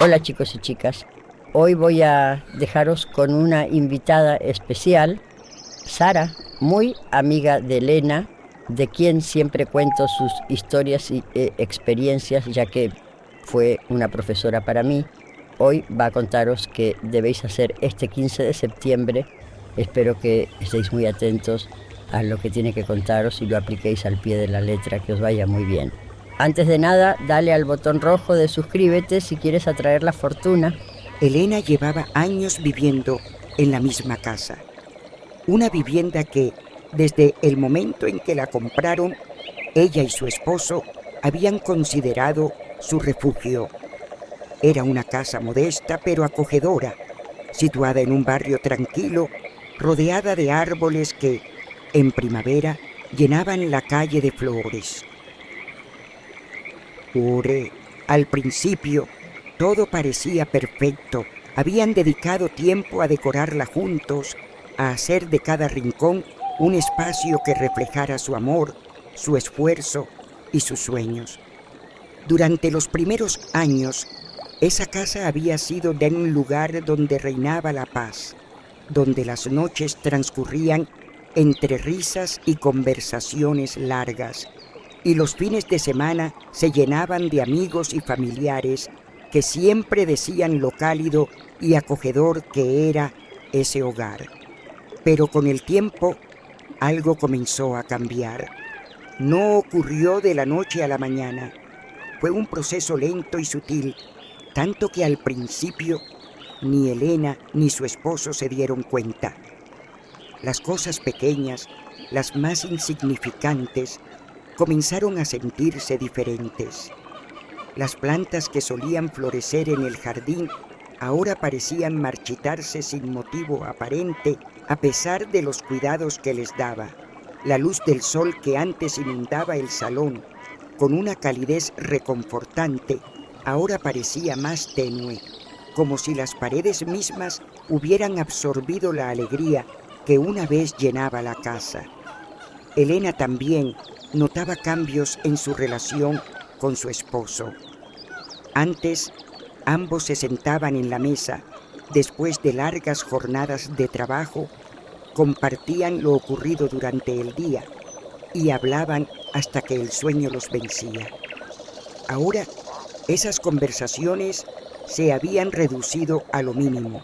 Hola chicos y chicas, hoy voy a dejaros con una invitada especial, Sara, muy amiga de Elena, de quien siempre cuento sus historias y experiencias, ya que fue una profesora para mí. Hoy va a contaros qué debéis hacer este 15 de septiembre. Espero que estéis muy atentos a lo que tiene que contaros y lo apliquéis al pie de la letra, que os vaya muy bien. Antes de nada, dale al botón rojo de suscríbete si quieres atraer la fortuna. Elena llevaba años viviendo en la misma casa. Una vivienda que, desde el momento en que la compraron, ella y su esposo habían considerado su refugio. Era una casa modesta pero acogedora, situada en un barrio tranquilo, rodeada de árboles que, en primavera, llenaban la calle de flores. Al principio, todo parecía perfecto. Habían dedicado tiempo a decorarla juntos, a hacer de cada rincón un espacio que reflejara su amor, su esfuerzo y sus sueños. Durante los primeros años, esa casa había sido de un lugar donde reinaba la paz, donde las noches transcurrían entre risas y conversaciones largas, y los fines de semana se llenaban de amigos y familiares que siempre decían lo cálido y acogedor que era ese hogar. Pero con el tiempo, algo comenzó a cambiar. No ocurrió de la noche a la mañana. Fue un proceso lento y sutil, tanto que al principio ni Elena ni su esposo se dieron cuenta. Las cosas pequeñas, las más insignificantes, comenzaron a sentirse diferentes. Las plantas que solían florecer en el jardín ahora parecían marchitarse sin motivo aparente a pesar de los cuidados que les daba. La luz del sol que antes inundaba el salón con una calidez reconfortante ahora parecía más tenue, como si las paredes mismas hubieran absorbido la alegría que una vez llenaba la casa. Elena también notaba cambios en su relación con su esposo. Antes, ambos se sentaban en la mesa después de largas jornadas de trabajo, compartían lo ocurrido durante el día y hablaban hasta que el sueño los vencía. Ahora, esas conversaciones se habían reducido a lo mínimo.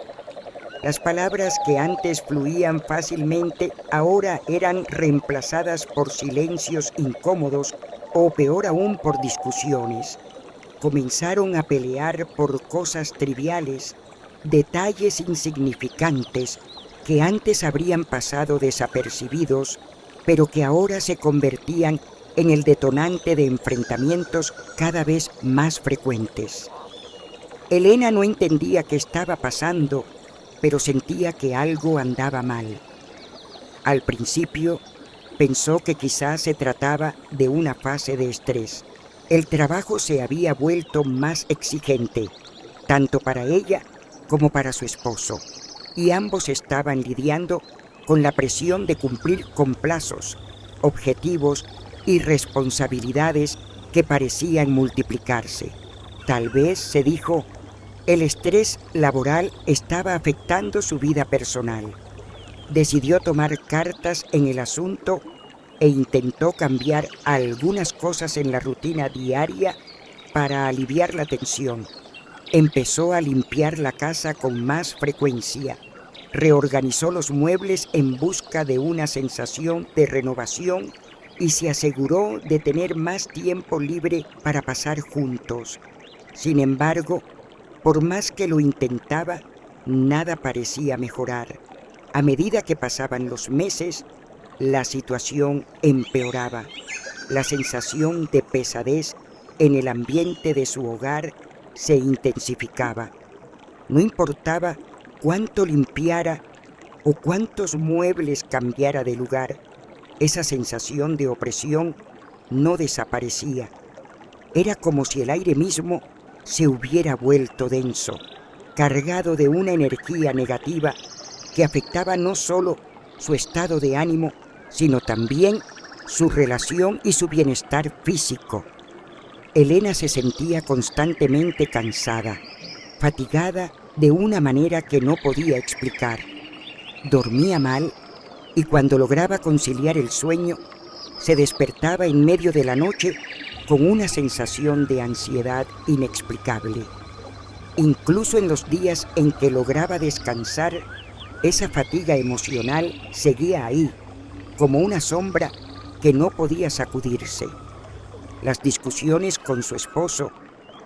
Las palabras que antes fluían fácilmente ahora eran reemplazadas por silencios incómodos o peor aún por discusiones. Comenzaron a pelear por cosas triviales, detalles insignificantes que antes habrían pasado desapercibidos, pero que ahora se convertían en el detonante de enfrentamientos cada vez más frecuentes. Elena no entendía qué estaba pasando, pero sentía que algo andaba mal. Al principio, pensó que quizás se trataba de una fase de estrés. El trabajo se había vuelto más exigente, tanto para ella como para su esposo, y ambos estaban lidiando con la presión de cumplir con plazos, objetivos y responsabilidades que parecían multiplicarse. Tal vez, se dijo, el estrés laboral estaba afectando su vida personal. Decidió tomar cartas en el asunto e intentó cambiar algunas cosas en la rutina diaria para aliviar la tensión. Empezó a limpiar la casa con más frecuencia. Reorganizó los muebles en busca de una sensación de renovación y se aseguró de tener más tiempo libre para pasar juntos. Sin embargo, por más que lo intentaba, nada parecía mejorar. A medida que pasaban los meses, la situación empeoraba. La sensación de pesadez en el ambiente de su hogar se intensificaba. No importaba cuánto limpiara o cuántos muebles cambiara de lugar, esa sensación de opresión no desaparecía. Era como si el aire mismo se hubiera vuelto denso, cargado de una energía negativa que afectaba no solo su estado de ánimo, sino también su relación y su bienestar físico. Elena se sentía constantemente cansada. fatigada de una manera que no podía explicar. Dormía mal y cuando lograba conciliar el sueño, se despertaba en medio de la noche con una sensación de ansiedad inexplicable. Incluso en los días en que lograba descansar, esa fatiga emocional seguía ahí, como una sombra que no podía sacudirse. Las discusiones con su esposo,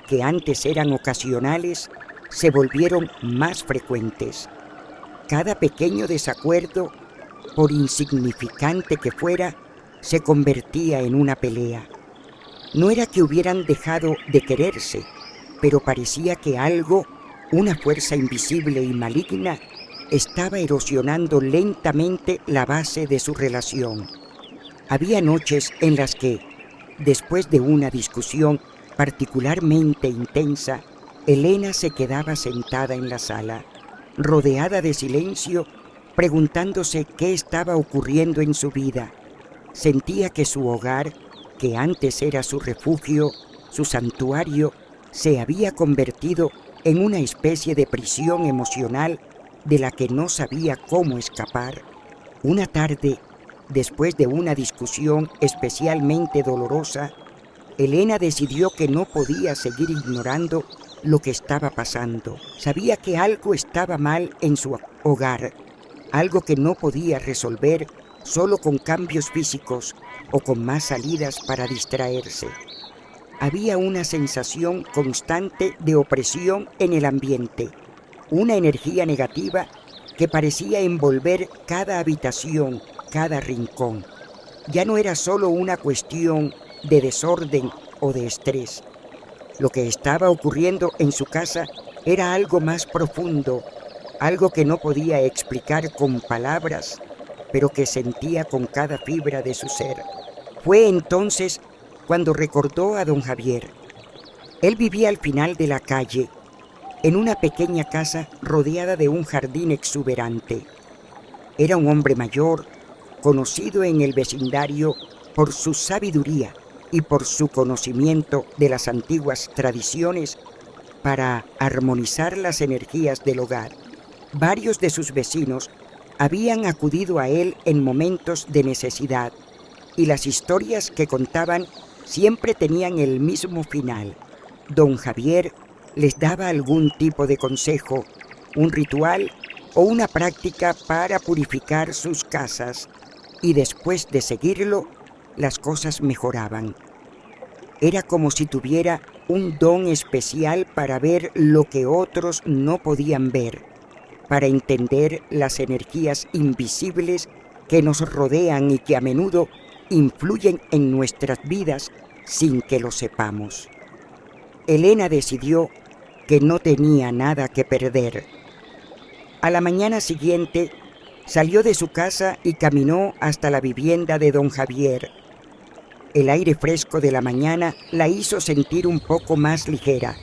que antes eran ocasionales, se volvieron más frecuentes. Cada pequeño desacuerdo, por insignificante que fuera, se convertía en una pelea. No era que hubieran dejado de quererse, pero parecía que algo, una fuerza invisible y maligna, estaba erosionando lentamente la base de su relación. Había noches en las que, después de una discusión particularmente intensa, Elena se quedaba sentada en la sala, rodeada de silencio, preguntándose qué estaba ocurriendo en su vida. Sentía que su hogar, que antes era su refugio, su santuario, se había convertido en una especie de prisión emocional de la que no sabía cómo escapar. Una tarde, después de una discusión especialmente dolorosa, Elena decidió que no podía seguir ignorando lo que estaba pasando. Sabía que algo estaba mal en su hogar, algo que no podía resolver solo con cambios físicos o con más salidas para distraerse. Había una sensación constante de opresión en el ambiente, una energía negativa que parecía envolver cada habitación, cada rincón. Ya no era solo una cuestión de desorden o de estrés. Lo que estaba ocurriendo en su casa era algo más profundo, algo que no podía explicar con palabras, pero que sentía con cada fibra de su ser. Fue entonces cuando recordó a don Javier. Él vivía al final de la calle, en una pequeña casa rodeada de un jardín exuberante. Era un hombre mayor, conocido en el vecindario por su sabiduría y por su conocimiento de las antiguas tradiciones para armonizar las energías del hogar. Varios de sus vecinos habían acudido a él en momentos de necesidad y las historias que contaban siempre tenían el mismo final. Don Javier les daba algún tipo de consejo, un ritual o una práctica para purificar sus casas, y después de seguirlo, las cosas mejoraban. Era como si tuviera un don especial para ver lo que otros no podían ver, para entender las energías invisibles que nos rodean y que a menudo influyen en nuestras vidas sin que lo sepamos. Elena decidió que no tenía nada que perder. A la mañana siguiente, salió de su casa y caminó hasta la vivienda de don Javier. El aire fresco de la mañana la hizo sentir un poco más ligera,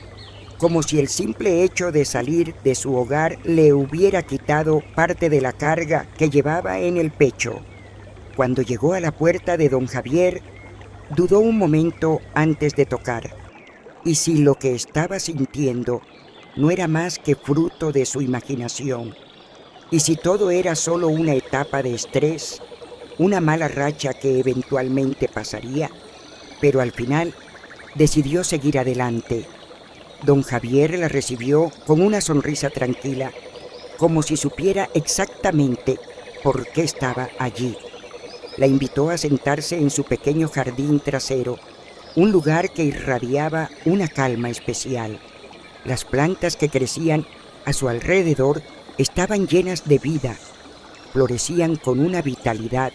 como si el simple hecho de salir de su hogar le hubiera quitado parte de la carga que llevaba en el pecho. Cuando llegó a la puerta de don Javier, dudó un momento antes de tocar. Y si lo que estaba sintiendo no era más que fruto de su imaginación, y si todo era solo una etapa de estrés, una mala racha que eventualmente pasaría, pero al final decidió seguir adelante. Don Javier la recibió con una sonrisa tranquila, como si supiera exactamente por qué estaba allí. La invitó a sentarse en su pequeño jardín trasero, un lugar que irradiaba una calma especial. Las plantas que crecían a su alrededor estaban llenas de vida, florecían con una vitalidad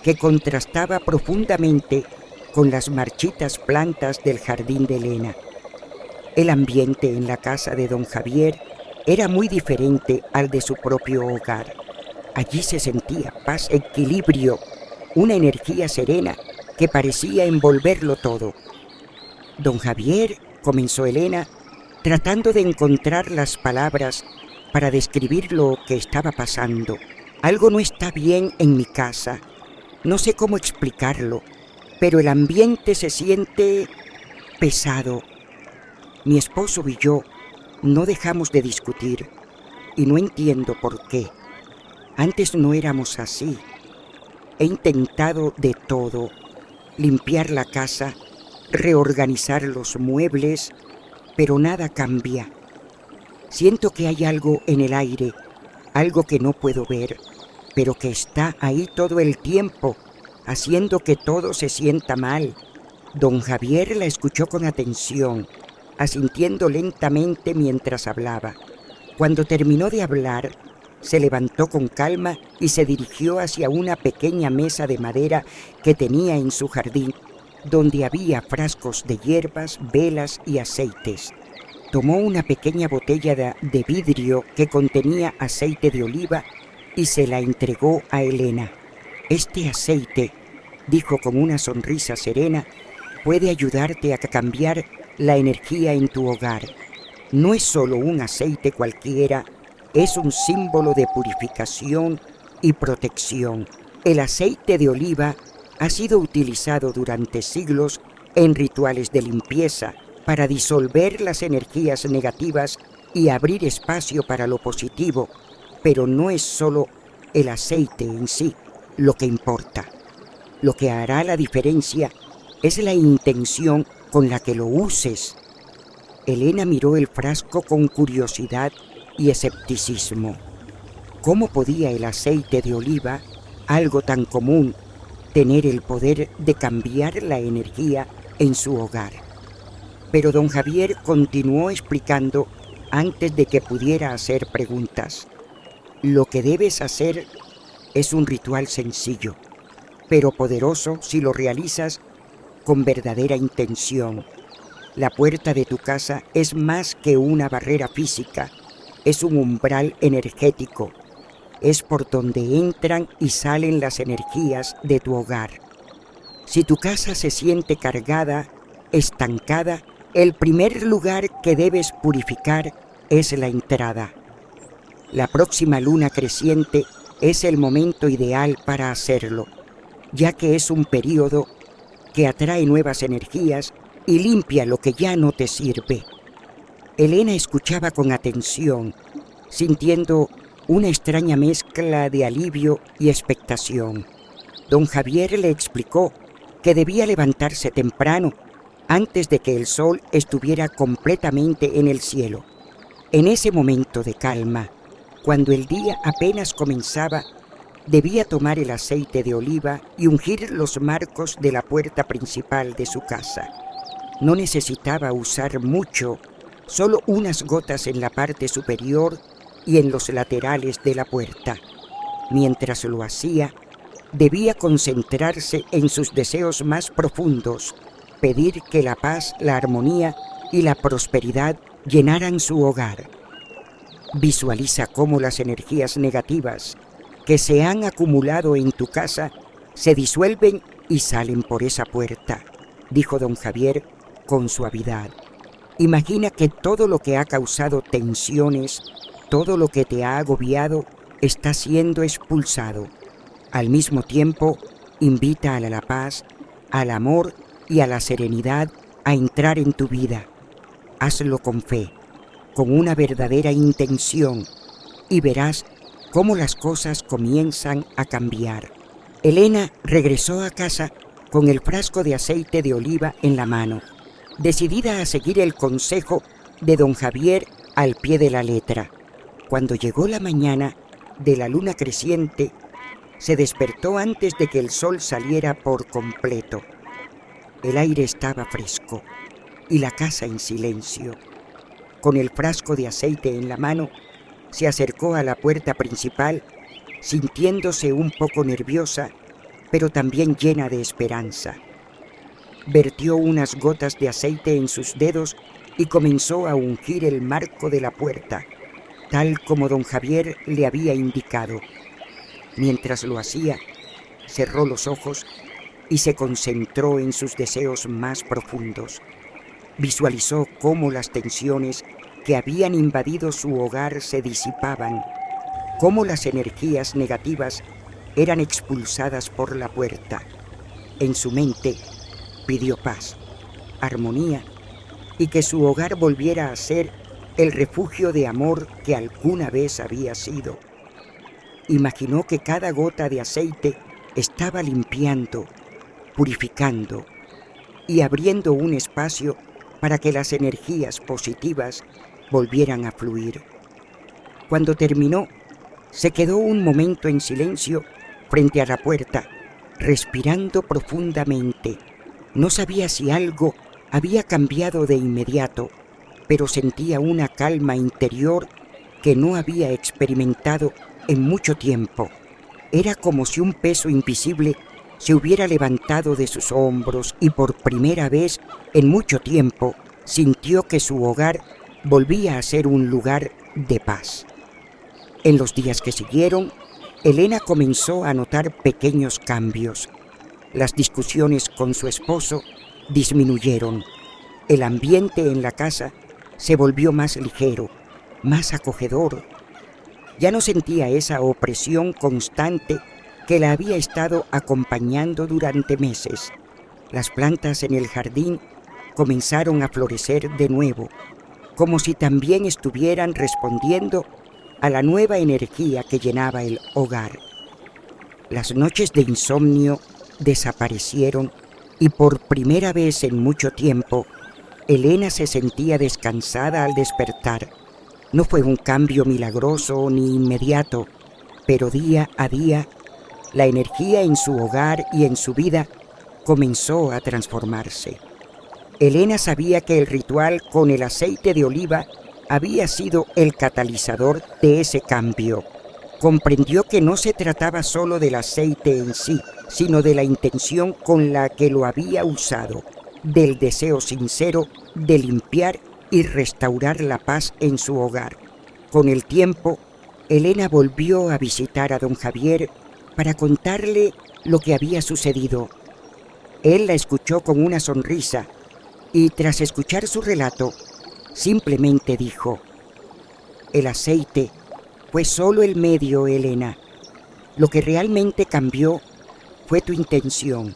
que contrastaba profundamente con las marchitas plantas del jardín de Elena. El ambiente en la casa de don Javier era muy diferente al de su propio hogar. Allí se sentía paz, equilibrio, una energía serena que parecía envolverlo todo. Don Javier, comenzó Elena, tratando de encontrar las palabras para describir lo que estaba pasando. Algo no está bien en mi casa. No sé cómo explicarlo, pero el ambiente se siente pesado. Mi esposo y yo No dejamos de discutir y no entiendo por qué. Antes no éramos así. He intentado de todo: limpiar la casa, reorganizar los muebles, pero nada cambia. Siento que hay algo en el aire, algo que no puedo ver, pero que está ahí todo el tiempo, haciendo que todo se sienta mal. Don Javier la escuchó con atención, asintiendo lentamente mientras hablaba. Cuando terminó de hablar, se levantó con calma y se dirigió hacia una pequeña mesa de madera que tenía en su jardín, donde había frascos de hierbas, velas y aceites. Tomó una pequeña botella de vidrio que contenía aceite de oliva y se la entregó a Elena. Este aceite, dijo con una sonrisa serena, puede ayudarte a cambiar la energía en tu hogar. No es solo un aceite cualquiera, es un símbolo de purificación y protección. El aceite de oliva ha sido utilizado durante siglos en rituales de limpieza para disolver las energías negativas y abrir espacio para lo positivo, pero no es solo el aceite en sí lo que importa. Lo que hará la diferencia es la intención con la que lo uses. Elena miró el frasco con curiosidad y escepticismo. ¿Cómo podía el aceite de oliva, algo tan común, tener el poder de cambiar la energía en su hogar? Pero don Javier continuó explicando antes de que pudiera hacer preguntas. Lo que debes hacer es un ritual sencillo, pero poderoso si lo realizas con verdadera intención. La puerta de tu casa es más que una barrera física, es un umbral energético. Es por donde entran y salen las energías de tu hogar. Si tu casa se siente cargada, estancada, el primer lugar que debes purificar es la entrada. La próxima luna creciente es el momento ideal para hacerlo, ya que es un periodo que atrae nuevas energías y limpia lo que ya no te sirve. Elena escuchaba con atención, sintiendo una extraña mezcla de alivio y expectación. Don Javier le explicó que debía levantarse temprano, antes de que el sol estuviera completamente en el cielo. En ese momento de calma, cuando el día apenas comenzaba, debía tomar el aceite de oliva y ungir los marcos de la puerta principal de su casa. No necesitaba usar mucho, solo unas gotas en la parte superior y en los laterales de la puerta. Mientras lo hacía, debía concentrarse en sus deseos más profundos, pedir que la paz, la armonía y la prosperidad llenaran su hogar. Visualiza cómo las energías negativas que se han acumulado en tu casa se disuelven y salen por esa puerta, dijo don Javier con suavidad. Imagina que todo lo que ha causado tensiones, todo lo que te ha agobiado, está siendo expulsado. Al mismo tiempo, invita a la paz, al amor y a la serenidad a entrar en tu vida. Hazlo con fe, con una verdadera intención, y verás cómo las cosas comienzan a cambiar. Elena regresó a casa con el frasco de aceite de oliva en la mano, decidida a seguir el consejo de don Javier al pie de la letra. Cuando llegó la mañana de la luna creciente, se despertó antes de que el sol saliera por completo. El aire estaba fresco y la casa en silencio. Con el frasco de aceite en la mano, se acercó a la puerta principal, sintiéndose un poco nerviosa, pero también llena de esperanza. Vertió unas gotas de aceite en sus dedos y comenzó a ungir el marco de la puerta, tal como don Javier le había indicado. Mientras lo hacía, cerró los ojos y se concentró en sus deseos más profundos. Visualizó cómo las tensiones que habían invadido su hogar se disipaban, cómo las energías negativas eran expulsadas por la puerta. En su mente pidió paz, armonía y que su hogar volviera a ser el refugio de amor que alguna vez había sido. Imaginó que cada gota de aceite estaba limpiando, purificando y abriendo un espacio para que las energías positivas volvieran a fluir. Cuando terminó, se quedó un momento en silencio frente a la puerta, respirando profundamente. No sabía si algo había cambiado de inmediato, pero sentía una calma interior que no había experimentado en mucho tiempo. Era como si un peso invisible se hubiera levantado de sus hombros y por primera vez en mucho tiempo sintió que su hogar volvía a ser un lugar de paz. En los días que siguieron, Elena comenzó a notar pequeños cambios. Las discusiones con su esposo disminuyeron. El ambiente en la casa se volvió más ligero, más acogedor. Ya no sentía esa opresión constante que la había estado acompañando durante meses. Las plantas en el jardín comenzaron a florecer de nuevo, como si también estuvieran respondiendo a la nueva energía que llenaba el hogar. Las noches de insomnio desaparecieron y por primera vez en mucho tiempo, Elena se sentía descansada al despertar. No fue un cambio milagroso ni inmediato, pero día a día, la energía en su hogar y en su vida comenzó a transformarse. Elena sabía que el ritual con el aceite de oliva había sido el catalizador de ese cambio. Comprendió que no se trataba solo del aceite en sí, sino de la intención con la que lo había usado, del deseo sincero de limpiar y restaurar la paz en su hogar. Con el tiempo, Elena volvió a visitar a don Javier para contarle lo que había sucedido. Él la escuchó con una sonrisa y tras escuchar su relato, simplemente dijo: «El aceite fue solo el medio, Elena. Lo que realmente cambió fue tu intención,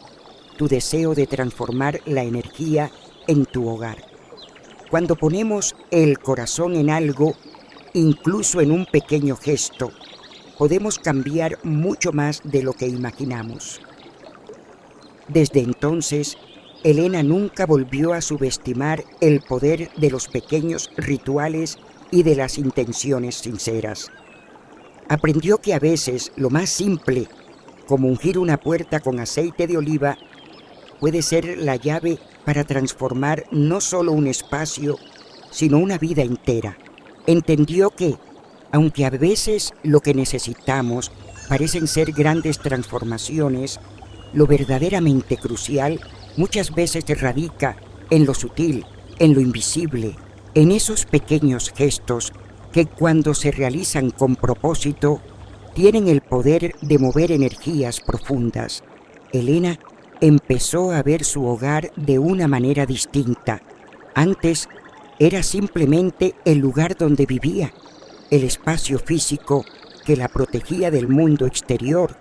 tu deseo de transformar la energía en tu hogar. Cuando ponemos el corazón en algo, incluso en un pequeño gesto, podemos cambiar mucho más de lo que imaginamos». Desde entonces, Elena nunca volvió a subestimar el poder de los pequeños rituales y de las intenciones sinceras. Aprendió que a veces lo más simple, como ungir una puerta con aceite de oliva, puede ser la llave para transformar no solo un espacio, sino una vida entera. Entendió que, aunque a veces lo que necesitamos parecen ser grandes transformaciones, lo verdaderamente crucial muchas veces radica en lo sutil, en lo invisible, en esos pequeños gestos que cuando se realizan con propósito tienen el poder de mover energías profundas. Elena empezó a ver su hogar de una manera distinta. Antes era simplemente el lugar donde vivía, el espacio físico que la protegía del mundo exterior,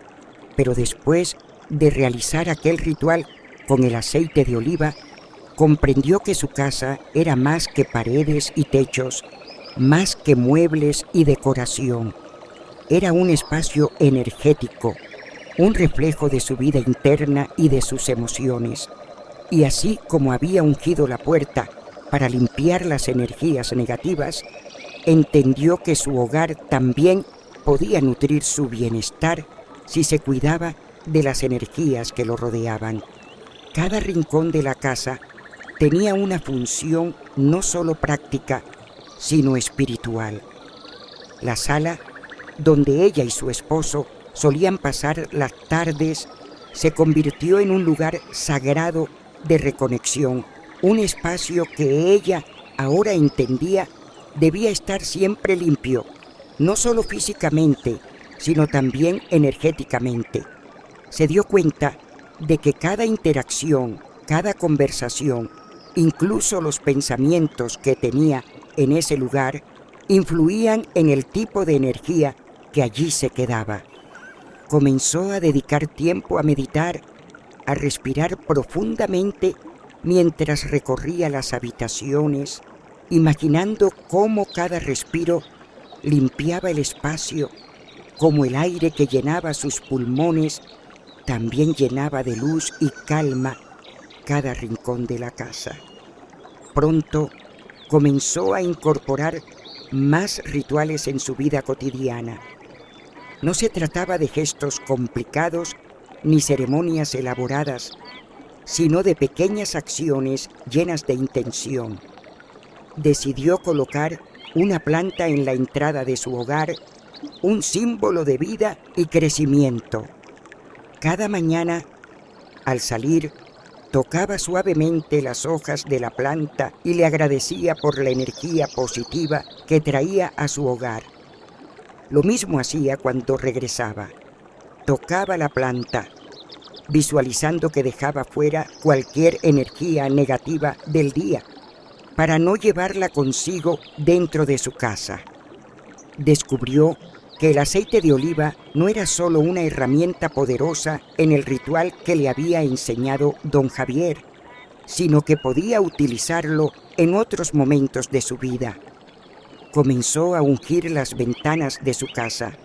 pero después de realizar aquel ritual con el aceite de oliva, comprendió que su casa era más que paredes y techos, más que muebles y decoración. Era un espacio energético, un reflejo de su vida interna y de sus emociones. Y así como había ungido la puerta para limpiar las energías negativas, entendió que su hogar también podía nutrir su bienestar si se cuidaba de las energías que lo rodeaban. Cada rincón de la casa tenía una función no solo práctica, sino espiritual. La sala, donde ella y su esposo solían pasar las tardes, se convirtió en un lugar sagrado de reconexión, un espacio que ella ahora entendía debía estar siempre limpio, no solo físicamente, sino también energéticamente. Se dio cuenta de que cada interacción, cada conversación, incluso los pensamientos que tenía en ese lugar, influían en el tipo de energía que allí se quedaba. Comenzó a dedicar tiempo a meditar, a respirar profundamente mientras recorría las habitaciones, imaginando cómo cada respiro limpiaba el espacio, como el aire que llenaba sus pulmones también llenaba de luz y calma cada rincón de la casa. Pronto comenzó a incorporar más rituales en su vida cotidiana. No se trataba de gestos complicados ni ceremonias elaboradas, sino de pequeñas acciones llenas de intención. Decidió colocar una planta en la entrada de su hogar, un símbolo de vida y crecimiento. Cada mañana, al salir, tocaba suavemente las hojas de la planta y le agradecía por la energía positiva que traía a su hogar. Lo mismo hacía cuando regresaba. Tocaba la planta, visualizando que dejaba fuera cualquier energía negativa del día, para no llevarla consigo dentro de su casa. Descubrió que el aceite de oliva no era solo una herramienta poderosa en el ritual que le había enseñado don Javier, sino que podía utilizarlo en otros momentos de su vida. Comenzó a ungir las ventanas de su casa,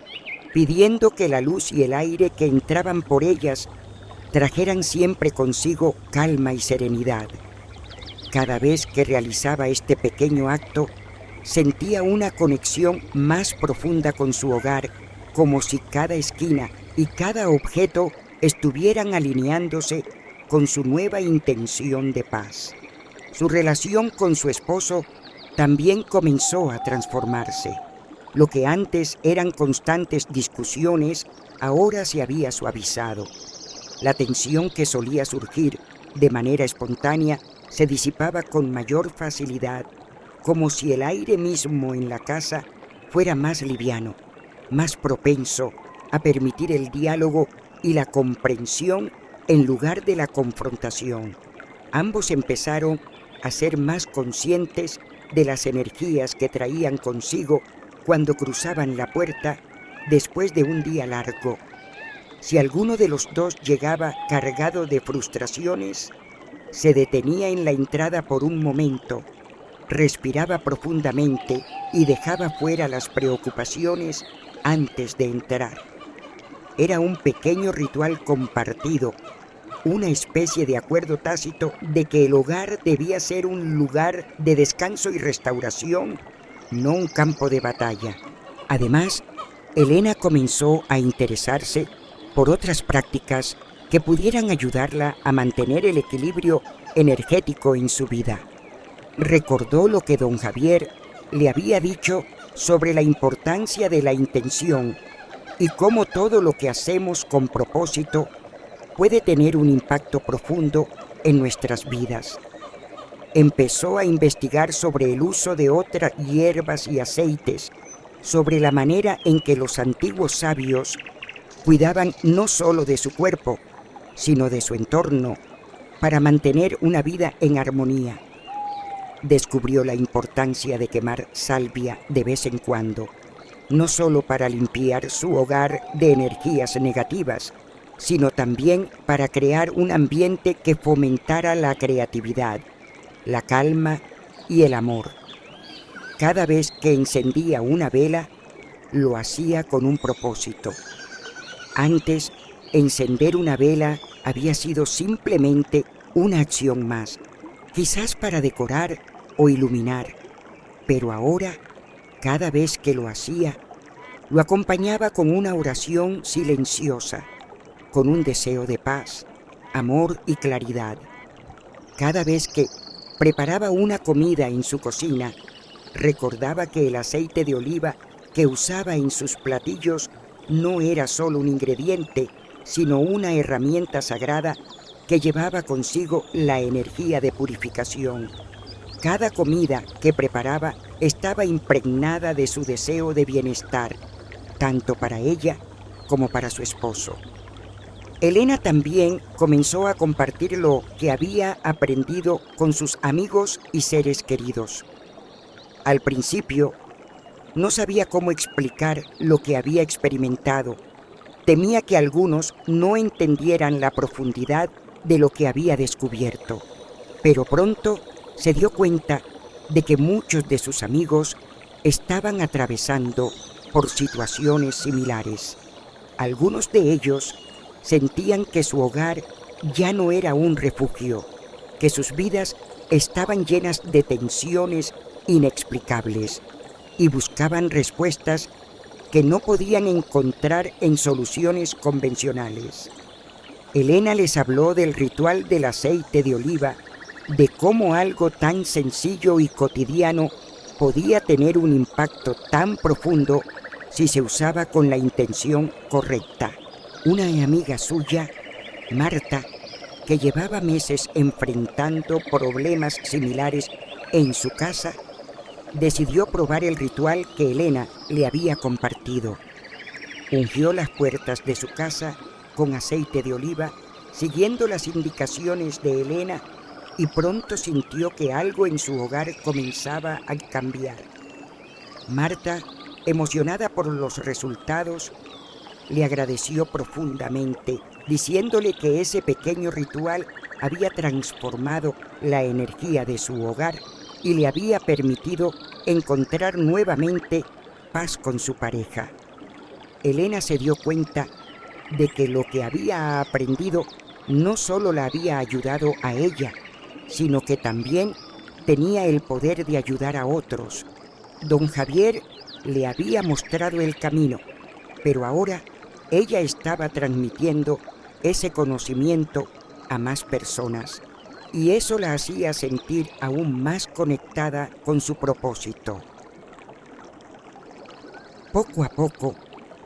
pidiendo que la luz y el aire que entraban por ellas trajeran siempre consigo calma y serenidad. Cada vez que realizaba este pequeño acto, sentía una conexión más profunda con su hogar, como si cada esquina y cada objeto estuvieran alineándose con su nueva intención de paz. Su relación con su esposo también comenzó a transformarse. Lo que antes eran constantes discusiones, ahora se había suavizado. La tensión que solía surgir de manera espontánea se disipaba con mayor facilidad, como si el aire mismo en la casa fuera más liviano, más propenso a permitir el diálogo y la comprensión en lugar de la confrontación. Ambos empezaron a ser más conscientes de las energías que traían consigo cuando cruzaban la puerta después de un día largo. Si alguno de los dos llegaba cargado de frustraciones, se detenía en la entrada por un momento, respiraba profundamente y dejaba fuera las preocupaciones antes de entrar. Era un pequeño ritual compartido, una especie de acuerdo tácito de que el hogar debía ser un lugar de descanso y restauración, no un campo de batalla. Además, Elena comenzó a interesarse por otras prácticas que pudieran ayudarla a mantener el equilibrio energético en su vida. Recordó lo que don Javier le había dicho sobre la importancia de la intención y cómo todo lo que hacemos con propósito puede tener un impacto profundo en nuestras vidas. Empezó a investigar sobre el uso de otras hierbas y aceites, sobre la manera en que los antiguos sabios cuidaban no solo de su cuerpo, sino de su entorno, para mantener una vida en armonía. Descubrió la importancia de quemar salvia de vez en cuando, no solo para limpiar su hogar de energías negativas, sino también para crear un ambiente que fomentara la creatividad, la calma y el amor. Cada vez que encendía una vela, lo hacía con un propósito. Antes, encender una vela había sido simplemente una acción más, quizás para decorar o iluminar, pero ahora, cada vez que lo hacía, lo acompañaba con una oración silenciosa, con un deseo de paz, amor y claridad. Cada vez que preparaba una comida en su cocina, recordaba que el aceite de oliva que usaba en sus platillos no era solo un ingrediente, sino una herramienta sagrada que llevaba consigo la energía de purificación. Cada comida que preparaba estaba impregnada de su deseo de bienestar, tanto para ella como para su esposo. Elena también comenzó a compartir lo que había aprendido con sus amigos y seres queridos. Al principio, no sabía cómo explicar lo que había experimentado. Temía que algunos no entendieran la profundidad de lo que había descubierto, pero pronto se dio cuenta de que muchos de sus amigos estaban atravesando por situaciones similares. Algunos de ellos sentían que su hogar ya no era un refugio, que sus vidas estaban llenas de tensiones inexplicables y buscaban respuestas que no podían encontrar en soluciones convencionales. Elena les habló del ritual del aceite de oliva, de cómo algo tan sencillo y cotidiano podía tener un impacto tan profundo si se usaba con la intención correcta. Una amiga suya, Marta, que llevaba meses enfrentando problemas similares en su casa, decidió probar el ritual que Elena le había compartido. Ungió las puertas de su casa con aceite de oliva, siguiendo las indicaciones de Elena, y pronto sintió que algo en su hogar comenzaba a cambiar. Marta, emocionada por los resultados, le agradeció profundamente, diciéndole que ese pequeño ritual había transformado la energía de su hogar y le había permitido encontrar nuevamente paz con su pareja. Elena se dio cuenta de que lo que había aprendido no solo la había ayudado a ella, sino que también tenía el poder de ayudar a otros. Don Javier le había mostrado el camino, pero ahora ella estaba transmitiendo ese conocimiento a más personas, y eso la hacía sentir aún más conectada con su propósito. Poco a poco,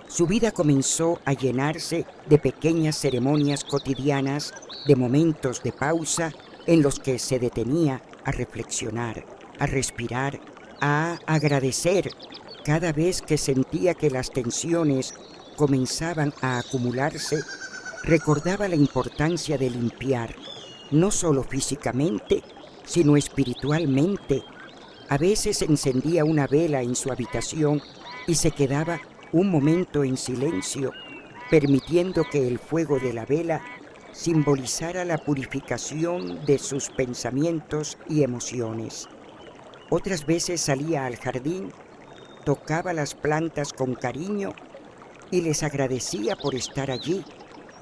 su vida comenzó a llenarse de pequeñas ceremonias cotidianas, de momentos de pausa en los que se detenía a reflexionar, a respirar, a agradecer. Cada vez que sentía que las tensiones comenzaban a acumularse, recordaba la importancia de limpiar, no solo físicamente, sino espiritualmente. A veces encendía una vela en su habitación y se quedaba un momento en silencio, permitiendo que el fuego de la vela simbolizara la purificación de sus pensamientos y emociones. Otras veces salía al jardín, tocaba las plantas con cariño y les agradecía por estar allí,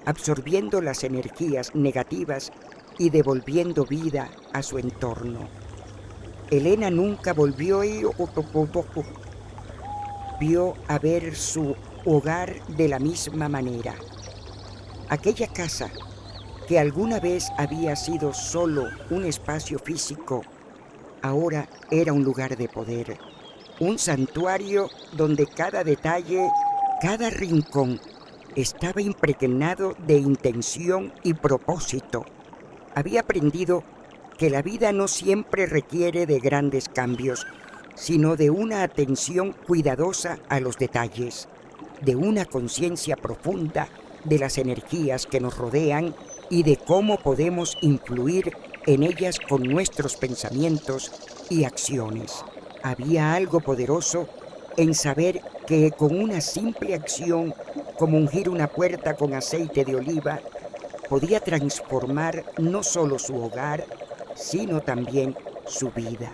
absorbiendo las energías negativas y devolviendo vida a su entorno. Elena nunca volvió a ver su hogar de la misma manera. Aquella casa, que alguna vez había sido solo un espacio físico, ahora era un lugar de poder, un santuario donde cada detalle, cada rincón, estaba impregnado de intención y propósito. Había aprendido que la vida no siempre requiere de grandes cambios, sino de una atención cuidadosa a los detalles, de una conciencia profunda de las energías que nos rodean y de cómo podemos influir en ellas con nuestros pensamientos y acciones. Había algo poderoso en saber que con una simple acción, como ungir una puerta con aceite de oliva, podía transformar no solo su hogar, sino también su vida.